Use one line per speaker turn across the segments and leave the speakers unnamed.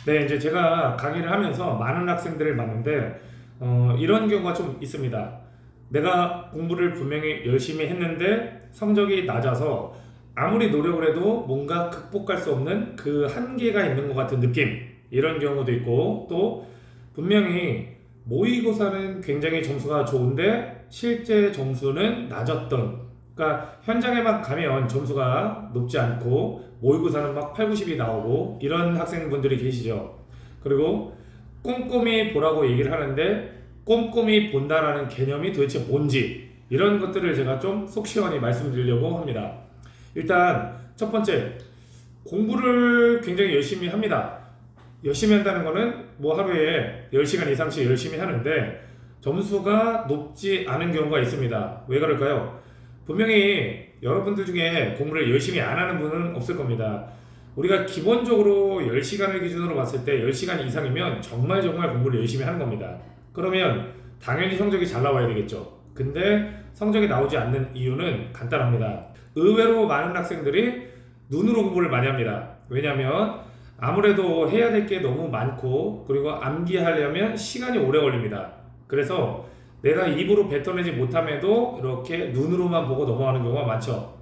네, 이제 제가 강의를 하면서 많은 학생들을 봤는데 이런 경우가 좀 있습니다. 내가 공부를 분명히 열심히 했는데 성적이 낮아서 아무리 노력을 해도 뭔가 극복할 수 없는 그 한계가 있는 것 같은 느낌. 이런 경우도 있고 또 분명히 모의고사는 굉장히 점수가 좋은데 실제 점수는 낮았던, 그러니까 현장에만 가면 점수가 높지 않고 모의고사는 막 8, 90이 나오고 이런 학생분들이 계시죠. 그리고 꼼꼼히 보라고 얘기를 하는데 꼼꼼히 본다라는 개념이 도대체 뭔지, 이런 것들을 제가 좀 속 시원히 말씀드리려고 합니다. 일단 첫 번째, 공부를 굉장히 열심히 합니다. 열심히 한다는 거는 뭐 하루에 10시간 이상씩 열심히 하는데 점수가 높지 않은 경우가 있습니다. 왜 그럴까요? 분명히 여러분들 중에 공부를 열심히 안 하는 분은 없을 겁니다. 우리가 기본적으로 10시간을 기준으로 봤을 때 10시간 이상이면 정말 공부를 열심히 하는 겁니다. 그러면 당연히 성적이 잘 나와야 되겠죠. 근데 성적이 나오지 않는 이유는 간단합니다. 의외로 많은 학생들이 눈으로 공부를 많이 합니다. 왜냐하면 아무래도 해야 될 게 너무 많고 그리고 암기하려면 시간이 오래 걸립니다. 그래서 내가 입으로 뱉어내지 못함에도 이렇게 눈으로만 보고 넘어가는 경우가 많죠.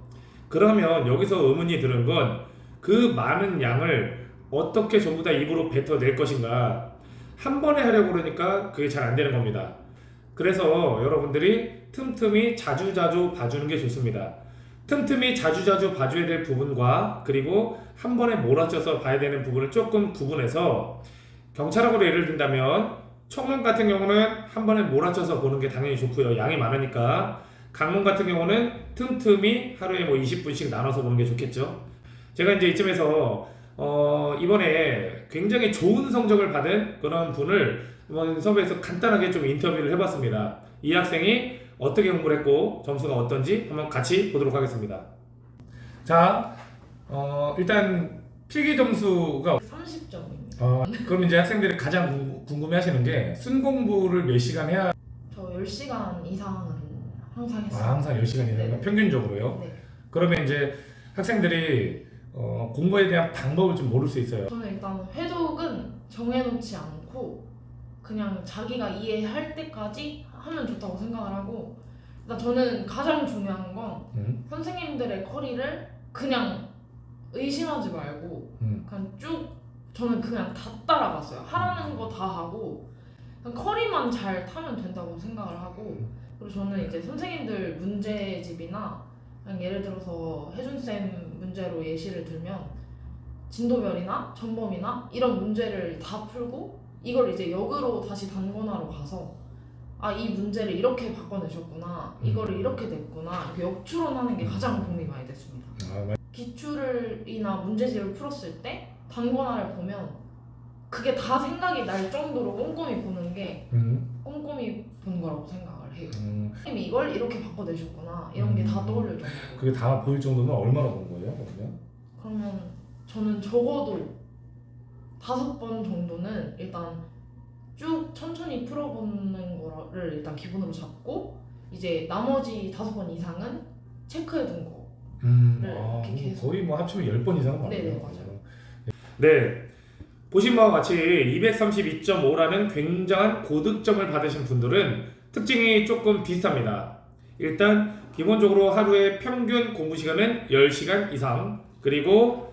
그러면 여기서 의문이 드는 건 그 많은 양을 어떻게 전부 다 입으로 뱉어낼 것인가. 한 번에 하려고 그러니까 그게 잘 안 되는 겁니다. 그래서 여러분들이 틈틈이 자주자주 봐주는 게 좋습니다. 틈틈이 자주자주 봐줘야 될 부분과 그리고 한 번에 몰아쳐서 봐야 되는 부분을 조금 구분해서, 경찰학으로 예를 든다면 청문 같은 경우는 한 번에 몰아쳐서 보는 게 당연히 좋고요. 양이 많으니까. 강문 같은 경우는 틈틈이 하루에 뭐 20분씩 나눠서 보는 게 좋겠죠. 제가 이제 이쯤에서 이번에 굉장히 좋은 성적을 받은 그런 분을 이번 섭외해서 간단하게 좀 인터뷰를 해봤습니다. 이 학생이 어떻게 공부를 했고 점수가 어떤지 한번 같이 보도록 하겠습니다. 자, 일단 필기 점수가
30점입니다.
그럼 이제 학생들이 가장 궁금해하시는 게 순공부를 몇 시간 해야.
저 10시간 이상은 항상 했어요.
항상 10시간 이상
네.
평균적으로요?
네.
그러면 이제 학생들이 공부에 대한 방법을 좀 모를 수 있어요.
저는 일단 회독은 정해놓지 않고 그냥 자기가 이해할 때까지 하면 좋다고 생각을 하고, 일단 저는 가장 중요한 건 선생님들의 커리를 그냥 의심하지 말고 그냥 쭉, 저는 그냥 다 따라갔어요. 하라는 거 다 하고 그냥 커리만 잘 타면 된다고 생각을 하고, 그리고 저는 이제 선생님들 문제집이나 그냥 예를 들어서 혜준쌤 문제로 예시를 들면 진도별이나 전범이나 이런 문제를 다 풀고 이걸 이제 역으로 다시 단권화로 가서 아, 이 문제를 이렇게 바꿔내셨구나, 이거를 이렇게 됐구나, 이렇게 역추론하는 게 가장 도움이 많이 됐습니다. 기출이나 문제집을 풀었을 때 단권화를 보면 그게 다 생각이 날 정도로 꼼꼼히 보는 게 꼼꼼히 본 거라고 생각을 해요. 선생님이 이걸 이렇게 바꿔내셨구나, 이런 게 다 떠올릴 정도로.
그게 다 보일 정도면 얼마나 본 거예요?
그러면 저는 적어도 5번 정도는 일단 쭉 천천히 풀어보는 거를 일단 기본으로 잡고, 이제 나머지 5번 이상은 체크해둔 거를 이렇게 계속.
거의 뭐 합치면 10번 이상은 많아요.
네네, 맞아요.
네, 보신 바와 같이 232.5라는 굉장한 고득점을 받으신 분들은 특징이 조금 비슷합니다. 일단 기본적으로 하루에 평균 공부 시간은 10시간 이상, 그리고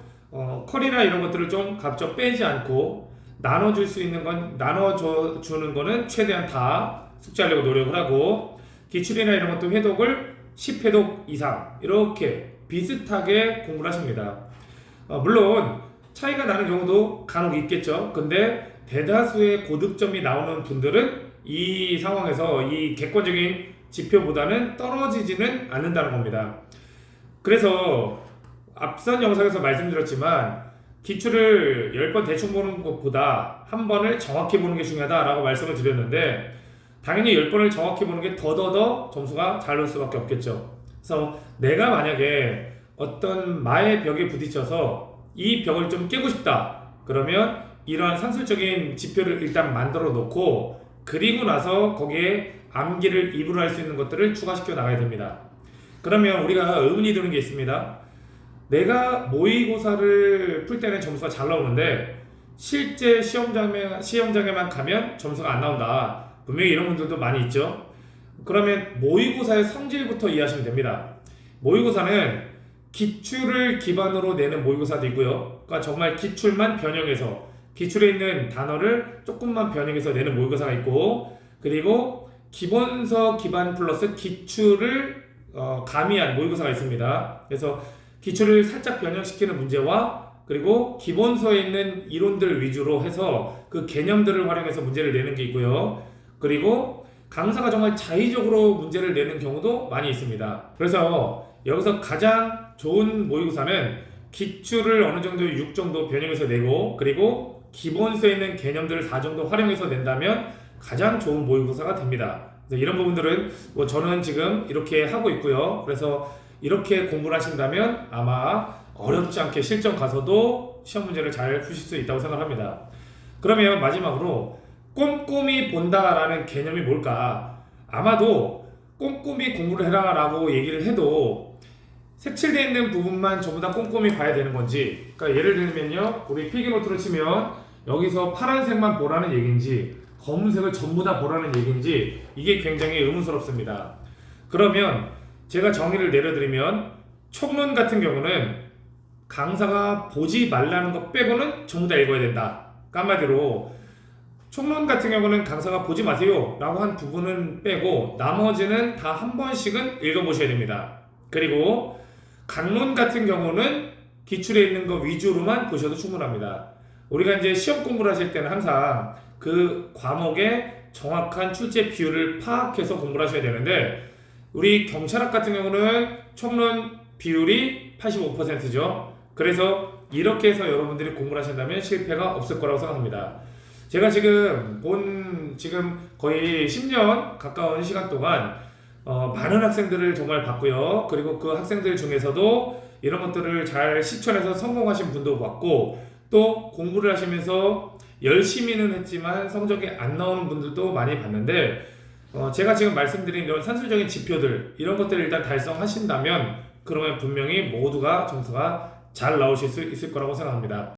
컬이나 이런 것들을 좀 각적 빼지 않고 나눠줄 수 있는 건 나눠주는 거는 최대한 다 숙지하려고 노력을 하고, 기출이나 이런 것도 회독을 10회독 이상 이렇게 비슷하게 공부를 하십니다. 물론 차이가 나는 경우도 간혹 있겠죠. 근데 대다수의 고득점이 나오는 분들은 이 상황에서 이 객관적인 지표보다는 떨어지지는 않는다는 겁니다. 그래서 앞선 영상에서 말씀드렸지만 기출을 10번 대충 보는 것보다 한 번을 정확히 보는 게 중요하다라고 말씀을 드렸는데, 당연히 10번을 정확히 보는 게 더더더 점수가 잘 나올 수밖에 없겠죠. 그래서 내가 만약에 어떤 마의 벽에 부딪혀서 이 벽을 좀 깨고 싶다, 그러면 이러한 산술적인 지표를 일단 만들어 놓고 그리고 나서 거기에 암기를 입으로 할 수 있는 것들을 추가시켜 나가야 됩니다. 그러면 우리가 의문이 드는 게 있습니다. 내가 모의고사를 풀 때는 점수가 잘 나오는데 실제 시험장에만 가면 점수가 안 나온다. 분명히 이런 분들도 많이 있죠. 그러면 모의고사의 성질부터 이해하시면 됩니다. 모의고사는 기출을 기반으로 내는 모의고사도 있고요. 그러니까 정말 기출만 변형해서 기출에 있는 단어를 조금만 변형해서 내는 모의고사가 있고, 그리고 기본서 기반 플러스 기출을 가미한 모의고사가 있습니다. 그래서 기출을 살짝 변형시키는 문제와 그리고 기본서에 있는 이론들 위주로 해서 그 개념들을 활용해서 문제를 내는 게 있고요. 그리고 강사가 정말 자의적으로 문제를 내는 경우도 많이 있습니다. 그래서 여기서 가장 좋은 모의고사는 기출을 어느 정도 6 정도 변형해서 내고, 그리고 기본서에 있는 개념들을 4 정도 활용해서 낸다면 가장 좋은 모의고사가 됩니다. 그래서 이런 부분들은 저는 지금 이렇게 하고 있고요. 그래서 이렇게 공부를 하신다면 아마 어렵지 않게 실전 가서도 시험 문제를 잘 푸실 수 있다고 생각합니다. 그러면 마지막으로 꼼꼼히 본다라는 개념이 뭘까? 아마도 꼼꼼히 공부를 해라 라고 얘기를 해도 색칠되어 있는 부분만 전부 다 꼼꼼히 봐야 되는 건지, 그러니까 예를 들면요, 우리 필기노트를 치면 여기서 파란색만 보라는 얘기인지 검은색을 전부 다 보라는 얘기인지 이게 굉장히 의문스럽습니다. 그러면 제가 정의를 내려드리면 촉론 같은 경우는 강사가 보지 말라는 것 빼고는 전부 다 읽어야 된다. 한마디로 촉론 같은 경우는 강사가 보지 마세요 라고 한 부분은 빼고 나머지는 다 한 번씩은 읽어보셔야 됩니다. 그리고 강론 같은 경우는 기출에 있는 거 위주로만 보셔도 충분합니다. 우리가 이제 시험 공부를 하실 때는 항상 그 과목의 정확한 출제 비율을 파악해서 공부를 하셔야 되는데, 우리 경찰학 같은 경우는 촉론 비율이 85%죠. 그래서 이렇게 해서 여러분들이 공부를 하신다면 실패가 없을 거라고 생각합니다. 제가 지금 거의 10년 가까운 시간 동안 많은 학생들을 정말 봤고요. 그리고 그 학생들 중에서도 이런 것들을 잘 실천해서 성공하신 분도 봤고, 또 공부를 하시면서 열심히는 했지만 성적이 안 나오는 분들도 많이 봤는데, 제가 지금 말씀드린 이런 산술적인 지표들, 이런 것들을 일단 달성하신다면 그러면 분명히 모두가 점수가 잘 나오실 수 있을 거라고 생각합니다.